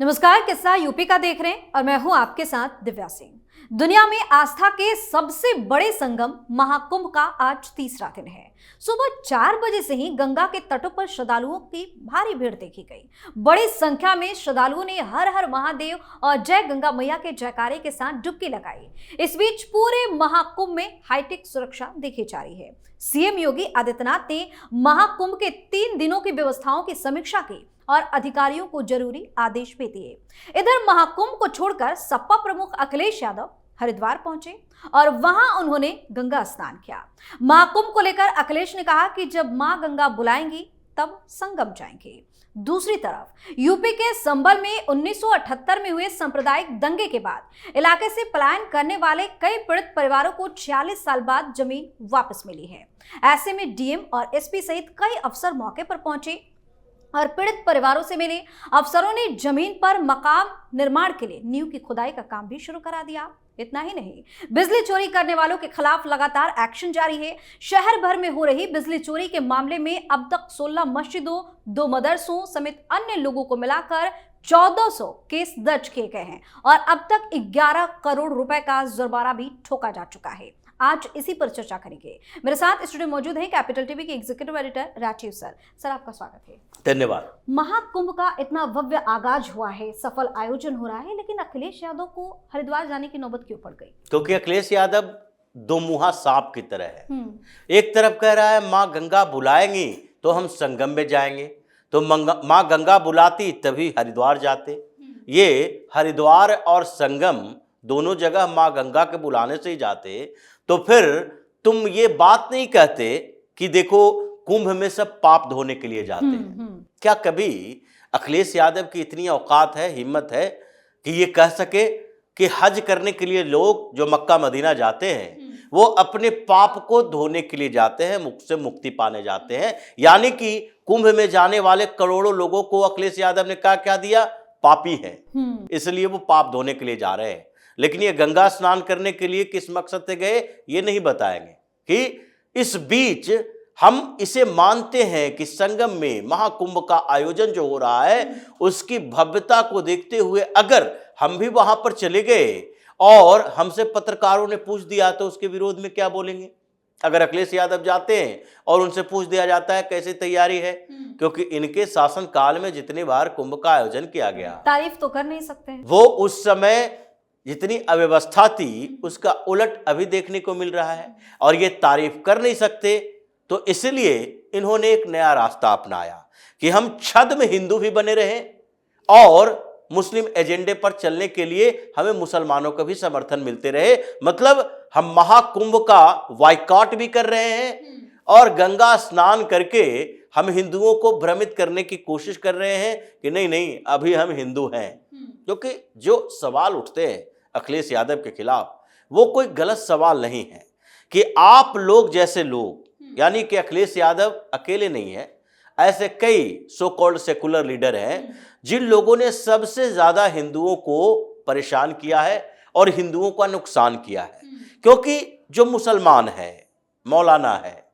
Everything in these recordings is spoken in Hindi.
नमस्कार, किस्सा यूपी का देख रहे हैं और मैं हूं आपके साथ दिव्या सिंह। दुनिया में आस्था के सबसे बड़े संगम महाकुंभ का आज तीसरा दिन है। सुबह 4 बजे से ही गंगा के तटों पर श्रद्धालुओं की भारी भीड़ देखी गई। बड़ी संख्या में श्रद्धालुओं ने हर हर महादेव और जय गंगा मैया के जयकारे के साथ डुबकी लगाई। इस बीच पूरे महाकुंभ में हाईटेक सुरक्षा देखी जा रही है। सीएम योगी आदित्यनाथ ने महाकुंभ के 3 दिनों की व्यवस्थाओं की समीक्षा की और अधिकारियों को जरूरी आदेश भी दिए। इधर महाकुंभ को छोड़कर सपा प्रमुख अखिलेश यादव हरिद्वार पहुंचे और वहां उन्होंने गंगा स्नान किया। महाकुंभ को लेकर अखिलेश ने कहा कि जब मां गंगा बुलाएंगी तब संगम जाएंगे। दूसरी तरफ यूपी के संभल में 1978 में हुए सांप्रदायिक दंगे के बाद इलाके से पलायन करने वाले कई पीड़ित परिवारों को 46 साल बाद जमीन वापस मिली है। ऐसे में डीएम और एसपी सहित कई अफसर मौके पर पहुंचे और पीड़ित परिवारों से मिले। अफसरों ने जमीन पर मकान निर्माण के लिए नींव की खुदाई का काम भी शुरू करा दिया। इतना ही नहीं, बिजली चोरी करने वालों के खिलाफ लगातार एक्शन जारी है। शहर भर में हो रही बिजली चोरी के मामले में अब तक 16 मस्जिदों, 2 मदरसों समेत अन्य लोगों को मिलाकर 1400 केस दर्ज किए गए हैं और अब तक 11 करोड़ रुपए का जुर्माना भी ठोका जा चुका है। आज इसी पर चर्चा करेंगे। मेरे साथ स्टूडियो मौजूद है कैपिटल टीवी के executive editor Rajiv sir. Sir, आपका स्वागत है। धन्यवाद। महाकुंभ का इतना भव्य आगाज हुआ है, सफल आयोजन हो रहा है, लेकिन अखिलेश यादव को हरिद्वार जाने की नौबत क्यों पड़ गई? क्योंकि अखिलेश यादव दो मुहा सांप की तरह है। एक तरफ कह रहा है माँ गंगा बुलाएंगी तो हम संगम में जाएंगे, तो माँ गंगा बुलाती तभी हरिद्वार जाते। ये हरिद्वार और संगम दोनों जगह माँ गंगा के बुलाने से ही जाते, तो फिर तुम ये बात नहीं कहते कि देखो कुंभ में सब पाप धोने के लिए जाते हैं। क्या कभी अखिलेश यादव की इतनी औकात है, हिम्मत है कि ये कह सके कि हज करने के लिए लोग जो मक्का मदीना जाते हैं वो अपने पाप को धोने के लिए जाते हैं, मुख से मुक्ति पाने जाते हैं। यानी कि कुंभ में जाने वाले करोड़ों लोगों को अखिलेश यादव ने क्या दिया? पापी है, इसलिए वो पाप धोने के लिए जा रहे हैं। लेकिन ये गंगा स्नान करने के लिए किस मकसद से गए ये नहीं बताएंगे। कि इस बीच हम इसे मानते हैं कि संगम में महाकुंभ का आयोजन जो हो रहा है उसकी भव्यता को देखते हुए अगर हम भी वहां पर चले गए और हमसे पत्रकारों ने पूछ दिया तो उसके विरोध में क्या बोलेंगे? अगर अखिलेश यादव जाते हैं और उनसे पूछ दिया जाता है कैसे तैयारी है, क्योंकि इनके शासन काल में जितने बार कुंभ का आयोजन किया गया, तारीफ तो कर नहीं सकते हैं। वो उस समय जितनी अव्यवस्था थी उसका उलट अभी देखने को मिल रहा है और ये तारीफ कर नहीं सकते। तो इसलिए इन्होंने एक नया रास्ता अपनाया कि हम छद्म में हिंदू भी बने रहें और मुस्लिम एजेंडे पर चलने के लिए हमें मुसलमानों का भी समर्थन मिलते रहे। मतलब हम महाकुंभ का बायकॉट भी कर रहे हैं और गंगा स्नान करके हम हिंदुओं को भ्रमित करने की कोशिश कर रहे हैं कि नहीं नहीं अभी हम हिंदू हैं। क्योंकि जो सवाल उठते हैं अखिलेश यादव के खिलाफ वो कोई गलत सवाल नहीं है कि आप लोग जैसे लोग, यानी कि अखिलेश यादव अकेले नहीं है, ऐसे कई सो कॉल्ड सेकुलर लीडर हैं जिन लोगों ने सबसे ज्यादा हिंदुओं को परेशान किया है और हिंदुओं का नुकसान किया है। क्योंकि जो मुसलमान है, मौलाना है,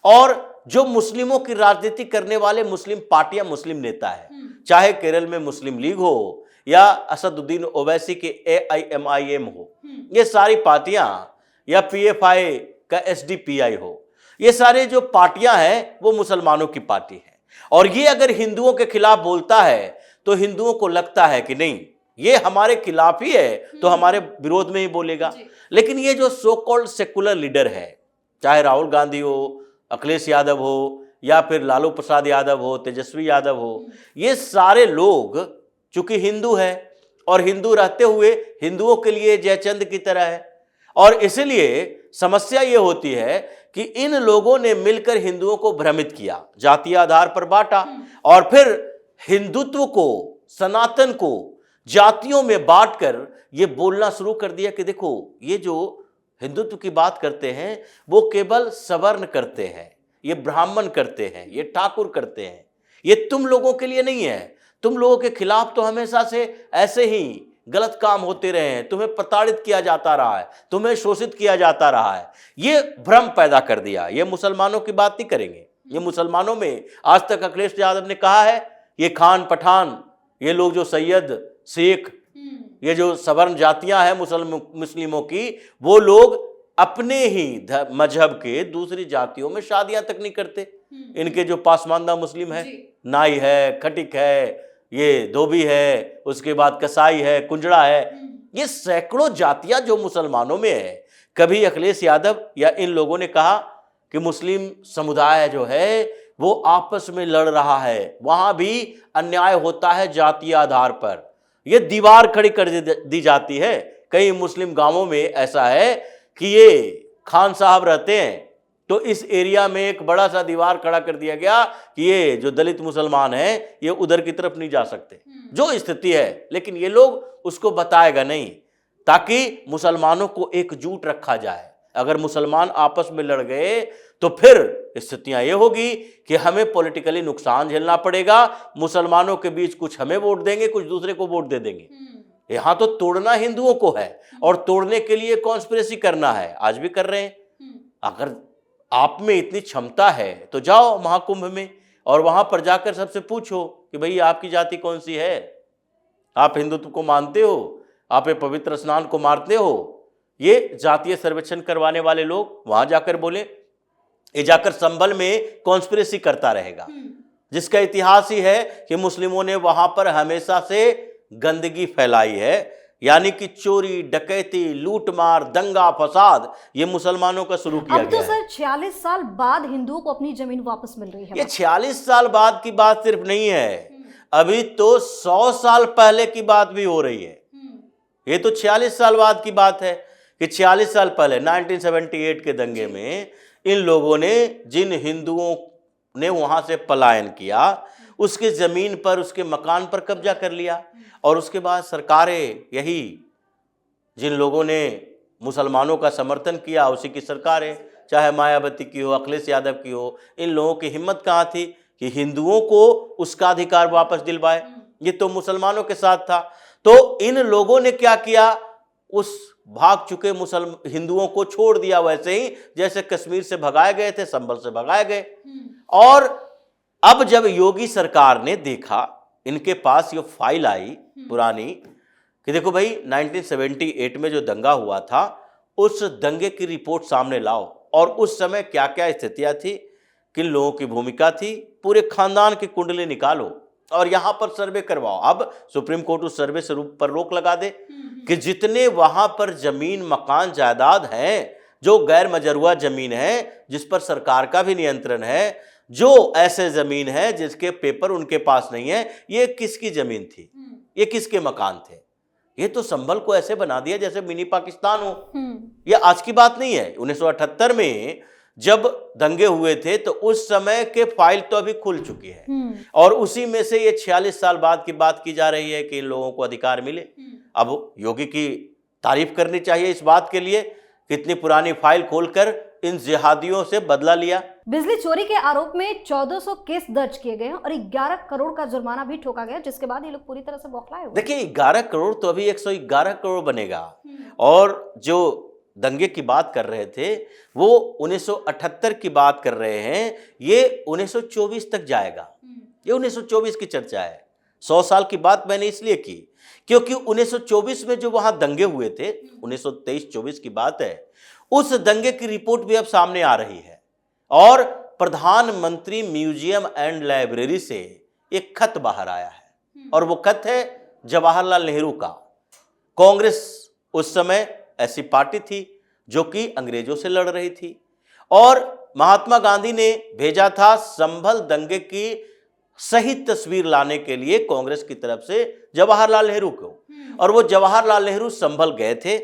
और जो मुस्लिमों की राजनीति करने वाले मुस्लिम पार्टियां, मुस्लिम नेता है, चाहे केरल में मुस्लिम लीग हो या असदुद्दीन ओवैसी के AIMIM हो, ये सारी पार्टियां, या PFI का SDPI हो, ये सारे जो पार्टियां हैं वो मुसलमानों की पार्टी है। और ये अगर हिंदुओं के खिलाफ बोलता है तो हिंदुओं को लगता है कि नहीं ये हमारे खिलाफ ही है तो हमारे विरोध में ही बोलेगा। लेकिन ये जो सो कॉल्ड सेकुलर लीडर है, चाहे राहुल गांधी हो, अखिलेश यादव हो, या फिर लालू प्रसाद यादव हो, तेजस्वी यादव हो, ये सारे लोग चूंकि हिंदू है और हिंदू रहते हुए हिंदुओं के लिए जयचंद की तरह है, और इसलिए समस्या ये होती है कि इन लोगों ने मिलकर हिंदुओं को भ्रमित किया, जातीय आधार पर बांटा और फिर हिंदुत्व को, सनातन को जातियों में बांटकर ये बोलना शुरू कर दिया कि देखो ये जो हिंदुत्व की बात करते हैं वो केवल सवर्ण करते हैं, ये ब्राह्मण करते हैं, ये ठाकुर करते हैं, ये तुम लोगों के लिए नहीं है। तुम लोगों के खिलाफ तो हमेशा से ऐसे ही गलत काम होते रहे हैं, तुम्हें प्रताड़ित किया जाता रहा है, तुम्हें शोषित किया जाता रहा है। ये भ्रम पैदा कर दिया। ये मुसलमानों की बात नहीं करेंगे, ये मुसलमानों में आज तक अखिलेश यादव ने कहा है ये खान पठान ये लोग जो सैयद, शेख, ये जो सवर्ण जातियां हैं मुस्लिमों की, वो लोग अपने ही मजहब के दूसरी जातियों में शादियां तक नहीं करते। इनके जो पासमानदा मुस्लिम है, नाई है, खटिक है, ये धोबी है, उसके बाद कसाई है, कुंजड़ा है, ये सैकड़ों जातियां जो मुसलमानों में है। कभी अखिलेश यादव या इन लोगों ने कहा कि मुस्लिम समुदाय जो है वो आपस में लड़ रहा है, वहां भी अन्याय होता है जातीय आधार पर, ये दीवार खड़ी कर दी जाती है। कई मुस्लिम गांवों में ऐसा है कि ये खान साहब रहते हैं तो इस एरिया में एक बड़ा सा दीवार खड़ा कर दिया गया कि ये जो दलित मुसलमान हैं ये उधर की तरफ नहीं जा सकते, जो स्थिति है। लेकिन ये लोग उसको बताएगा नहीं ताकि मुसलमानों को एकजुट रखा जाए। अगर मुसलमान आपस में लड़ गए तो फिर स्थितियां ये होगी कि हमें पॉलिटिकली नुकसान झेलना पड़ेगा, मुसलमानों के बीच कुछ हमें वोट देंगे, कुछ दूसरे को वोट दे देंगे। यहां तो तोड़ना हिंदुओं को है और तोड़ने के लिए कॉन्स्पिरेसी करना है, आज भी कर रहे हैं। अगर आप में इतनी क्षमता है तो जाओ महाकुंभ में और वहां पर जाकर सबसे पूछो कि भाई आपकी जाति कौन सी है, आप हिंदुत्व को मानते हो, आप ये पवित्र स्नान को मानते हो। ये जातीय सर्वेक्षण करवाने वाले लोग वहां जाकर बोले, ये जाकर संभल में कॉन्स्पिरेसी करता रहेगा, जिसका इतिहास ही है कि मुस्लिमों ने वहां पर हमेशा से गंदगी फैलाई है, यानी कि चोरी, डकैती, लूटमार, दंगा फसाद ये मुसलमानों का शुरू किया गया। अब तो सर 46 साल बाद हिंदुओं को अपनी जमीन वापस मिल रही है। ये 46 साल बाद की बात सिर्फ नहीं है, अभी तो 100 साल पहले की बात भी हो रही है। ये तो 46 साल बाद की बात है कि 46 साल पहले 1978 के दंगे में इन लोगों ने, जिन हिंदुओं ने वहां से पलायन किया, उसके जमीन पर, उसके मकान पर कब्जा कर लिया। और उसके बाद सरकारें, यही जिन लोगों ने मुसलमानों का समर्थन किया उसी की सरकारें, चाहे मायावती की हो, अखिलेश यादव की हो, इन लोगों की हिम्मत कहाँ थी कि हिंदुओं को उसका अधिकार वापस दिलवाए। ये तो मुसलमानों के साथ था। तो इन लोगों ने क्या किया, उस भाग चुके हिंदुओं को छोड़ दिया, वैसे ही जैसे कश्मीर से भगाए गए थे, संभल से भगाए गए। और अब जब योगी सरकार ने देखा, इनके पास ये फाइल आई पुरानी कि देखो भाई 1978 में जो दंगा हुआ था उस दंगे की रिपोर्ट सामने लाओ और उस समय क्या क्या स्थितियां थी, किन लोगों की भूमिका थी, पूरे खानदान की कुंडली निकालो और यहां पर सर्वे करवाओ। अब सुप्रीम कोर्ट उस सर्वे से पर रोक लगा दे कि जितने वहां पर जमीन, मकान, जायदाद हैं जो गैर मजरूआ जमीन है, जिस पर सरकार का भी नियंत्रण है, जो ऐसे जमीन है जिसके पेपर उनके पास नहीं है, ये किसकी जमीन थी, ये किसके मकान थे। ये तो संभल को ऐसे बना दिया जैसे मिनी पाकिस्तान हो। ये आज की बात नहीं है। 1978 में जब दंगे हुए थे तो उस समय के फाइल तो अभी खुल चुकी है और उसी में से ये 46 साल बाद की बात की जा रही है कि इन लोगों को अधिकार मिले। अब योगी की तारीफ करनी चाहिए इस बात के लिए, कितनी पुरानी फाइल खोलकर इन जिहादियों से बदला लिया। बिजली चोरी के आरोप में 1400 केस दर्ज किए गए और 11 करोड़ का जुर्माना भी ठोका गया, जिसके बाद ये लोग पूरी तरह से बौखलाए हुए। देखिए 11 करोड़ तो अभी 111 करोड़ बनेगा। और जो दंगे की बात कर रहे थे वो 1978 की बात कर रहे हैं, ये 1924 तक जाएगा। ये 1924 की चर्चा है। 100 साल की बात मैंने इसलिए की क्योंकि 1924 में जो वहां दंगे हुए थे, 1923-24 की बात है, उस दंगे की रिपोर्ट भी अब सामने आ रही है। और प्रधानमंत्री म्यूजियम एंड लाइब्रेरी से एक खत बाहर आया है और वो खत है जवाहरलाल नेहरू का। कांग्रेस उस समय ऐसी पार्टी थी जो कि अंग्रेजों से लड़ रही थी और महात्मा गांधी ने भेजा था संभल दंगे की सही तस्वीर लाने के लिए कांग्रेस की तरफ से जवाहरलाल नेहरू को। और वो जवाहरलाल नेहरू संभल गए थे,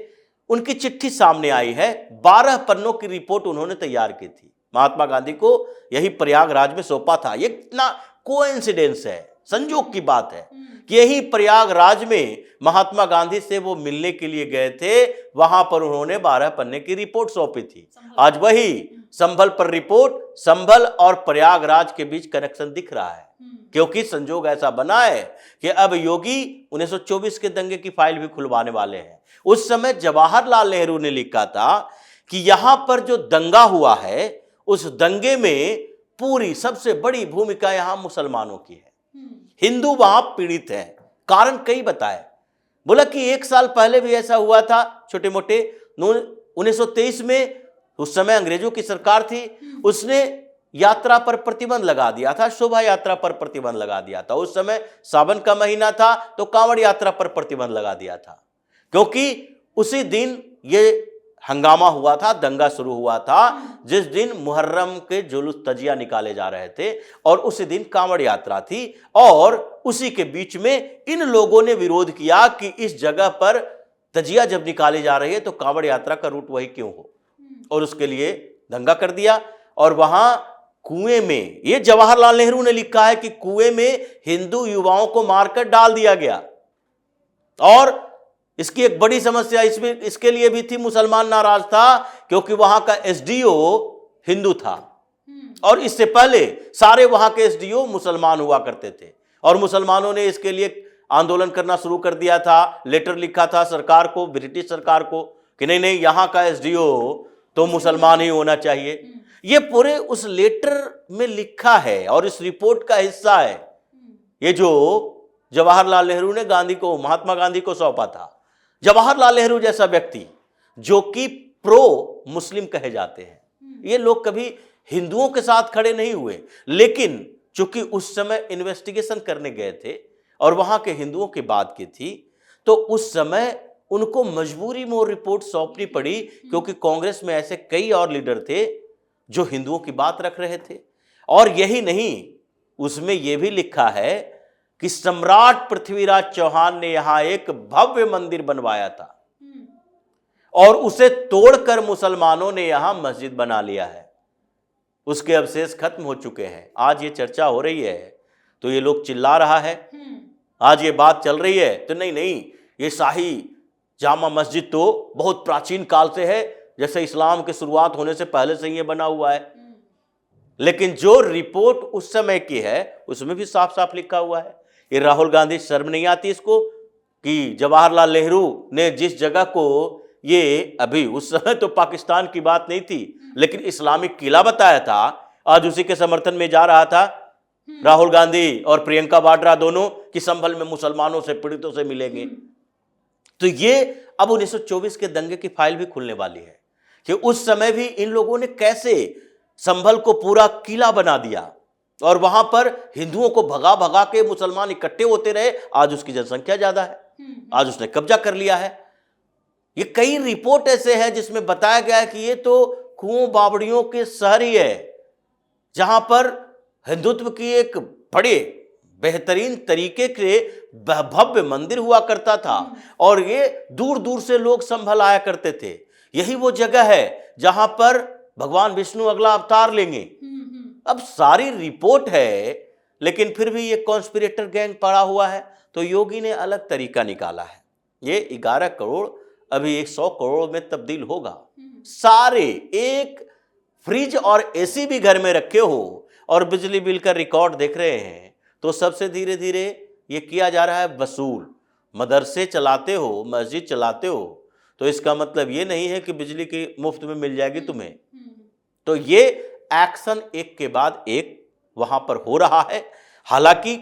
उनकी चिट्ठी सामने आई है। 12 पन्नों की रिपोर्ट उन्होंने तैयार की थी, महात्मा गांधी को यही प्रयागराज में सौंपा था। ये इतना कोइंसिडेंस है, संयोग की बात है कि यही प्रयागराज में महात्मा गांधी से वो मिलने के लिए गए थे, वहां पर उन्होंने 12 पन्ने की रिपोर्ट सौंपी थी। आज वही संभल पर रिपोर्ट, संभल और प्रयागराज के बीच कनेक्शन दिख रहा है क्योंकि संजोग ऐसा बना है कि अब योगी 1924 के दंगे की फाइल भी खुलवाने वाले हैं। उस समय जवाहरलाल नेहरू ने लिखा था कि यहां पर जो दंगा हुआ है उस दंगे में पूरी सबसे बड़ी भूमिका यहां मुसलमानों की है। हिंदू वहां पीड़ित हैं, कारण कई बताए। बोला कि 1 साल पहले भी ऐसा हुआ था, छोटे मोटे 1923 में, उस समय अंग्रेजों की सरकार थी, उसने यात्रा पर प्रतिबंध लगा दिया था, शोभा यात्रा पर प्रतिबंध लगा दिया था। उस समय सावन का महीना था तो कांवड़ यात्रा पर प्रतिबंध लगा दिया था, क्योंकि उसी दिन ये हंगामा हुआ था, दंगा शुरू हुआ था, जिस दिन मुहर्रम के जुलूस तजिया निकाले जा रहे थे और उसी दिन कांवड़ यात्रा थी। और उसी के बीच में इन लोगों ने विरोध किया कि इस जगह पर तजिया जब निकाली जा रही है तो कांवड़ यात्रा का रूट वही क्यों हो, और उसके लिए दंगा कर दिया। और वहां कुएं में, ये जवाहरलाल नेहरू ने लिखा है कि कुएं में हिंदू युवाओं को मारकर डाल दिया गया। और इसकी एक बड़ी समस्या इसके लिए भी थी, मुसलमान नाराज था क्योंकि वहां का एसडीओ हिंदू था और इससे पहले सारे वहां के एसडीओ मुसलमान हुआ करते थे। और मुसलमानों ने इसके लिए आंदोलन करना शुरू कर दिया था, लेटर लिखा था सरकार को, ब्रिटिश सरकार को, कि नहीं नहीं, यहां का एसडीओ तो मुसलमान ही होना चाहिए। ये पूरे उस लेटर में लिखा है और इस रिपोर्ट का हिस्सा है ये जो जवाहरलाल नेहरू ने महात्मा गांधी को सौंपा था। जवाहरलाल नेहरू जैसा व्यक्ति जो कि प्रो मुस्लिम कहे जाते हैं, ये लोग कभी हिंदुओं के साथ खड़े नहीं हुए, लेकिन चूंकि उस समय इन्वेस्टिगेशन करने गए थे और वहां के हिंदुओं की बात की थी, तो उस समय उनको मजबूरी में वो रिपोर्ट सौंपनी पड़ी, क्योंकि कांग्रेस में ऐसे कई और लीडर थे जो हिंदुओं की बात रख रहे थे। और यही नहीं, उसमें यह भी लिखा है कि सम्राट पृथ्वीराज चौहान ने यहां एक भव्य मंदिर बनवाया था और उसे तोड़कर मुसलमानों ने यहां मस्जिद बना लिया है। उसके अवशेष खत्म हो चुके हैं। आज ये चर्चा हो रही है तो ये लोग चिल्ला रहा है, आज ये बात चल रही है तो नहीं नहीं, ये शाही जामा मस्जिद तो बहुत प्राचीन काल से है, जैसे इस्लाम की शुरुआत होने से पहले से ये बना हुआ है। लेकिन जो रिपोर्ट उस समय की है उसमें भी साफ साफ लिखा हुआ है। ये राहुल गांधी शर्म नहीं आती इसको कि जवाहरलाल नेहरू ने जिस जगह को, ये अभी उस समय तो पाकिस्तान की बात नहीं थी, लेकिन इस्लामिक किला बताया था, आज उसी के समर्थन में जा रहा था राहुल गांधी और प्रियंका वाड्रा दोनों, कि संभल में मुसलमानों से, पीड़ितों से मिलेंगे। तो ये अब 1924 के दंगे की फाइल भी खुलने वाली है कि उस समय भी इन लोगों ने कैसे संभल को पूरा किला बना दिया और वहां पर हिंदुओं को भगा भगा के मुसलमान इकट्ठे होते रहे। आज उसकी जनसंख्या ज्यादा है, आज उसने कब्जा कर लिया है। ये कई रिपोर्ट ऐसे हैं जिसमें बताया गया है कि ये तो कुओं बावड़ियों के शहर ही है, जहां पर हिंदुत्व की एक बड़े बेहतरीन तरीके से भव्य मंदिर हुआ करता था और ये दूर दूर से लोग संभल आया करते थे। यही वो जगह है जहां पर भगवान विष्णु अगला अवतार लेंगे। अब सारी रिपोर्ट है, लेकिन फिर भी ये कॉन्स्पिरेटर गैंग पड़ा हुआ है। तो योगी ने अलग तरीका निकाला है। ये 11 करोड़ अभी 100 करोड़ में तब्दील होगा। सारे, एक फ्रिज और एसी भी घर में रखे हो और बिजली बिल का रिकॉर्ड देख रहे हैं, तो सबसे धीरे धीरे ये किया जा रहा है वसूल। मदरसे चलाते हो, मस्जिद चलाते हो, तो इसका मतलब ये नहीं है कि बिजली की मुफ्त में मिल जाएगी तुम्हें। तो ये एक्शन एक के बाद एक वहां पर हो रहा है। हालांकि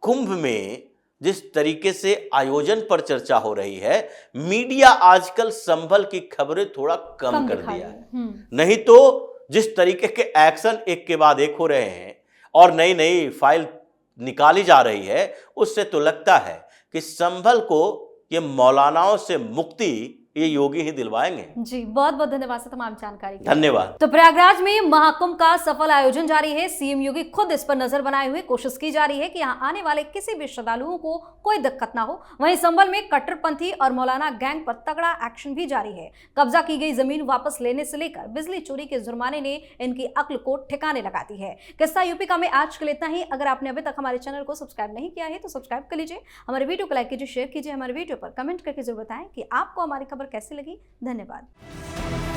कुंभ में जिस तरीके से आयोजन पर चर्चा हो रही है, मीडिया आजकल संभल की खबरें थोड़ा कम कर दिया है। नहीं तो जिस तरीके के एक्शन एक के बाद एक हो रहे हैं और नई नई फाइल निकाली जा रही है, उससे तो लगता है कि संभल को ये मौलानाओं से मुक्ति ये योगी ही दिलवाएंगे। जी, बहुत बहुत धन्यवाद सर तमाम जानकारी के लिए। धन्यवाद। तो प्रयागराज में महाकुंभ का सफल आयोजन जारी है। सीएम योगी खुद इस पर नजर बनाए हुए कोशिश की जा रही है कि यहाँ आने वाले किसी भी श्रद्धालुओं को कोई दिक्कत ना हो। वहीं संभल में कट्टरपंथी और मौलाना गैंग पर तगड़ा एक्शन भी जारी है। कब्जा की गई जमीन वापस लेने से लेकर बिजली चोरी के जुर्माने ने इनकी अक्ल को ठिकाने लगा दी है। किस्सा यूपी का में आज के लिए इतना ही। अगर आपने अभी तक हमारे चैनल को सब्सक्राइब नहीं किया है तो सब्सक्राइब कर लीजिए, हमारे वीडियो को लाइक कीजिए, शेयर कीजिए, हमारे वीडियो पर कमेंट करके जरूर बताएं कि आपको हमारी खबर कैसी लगी। धन्यवाद।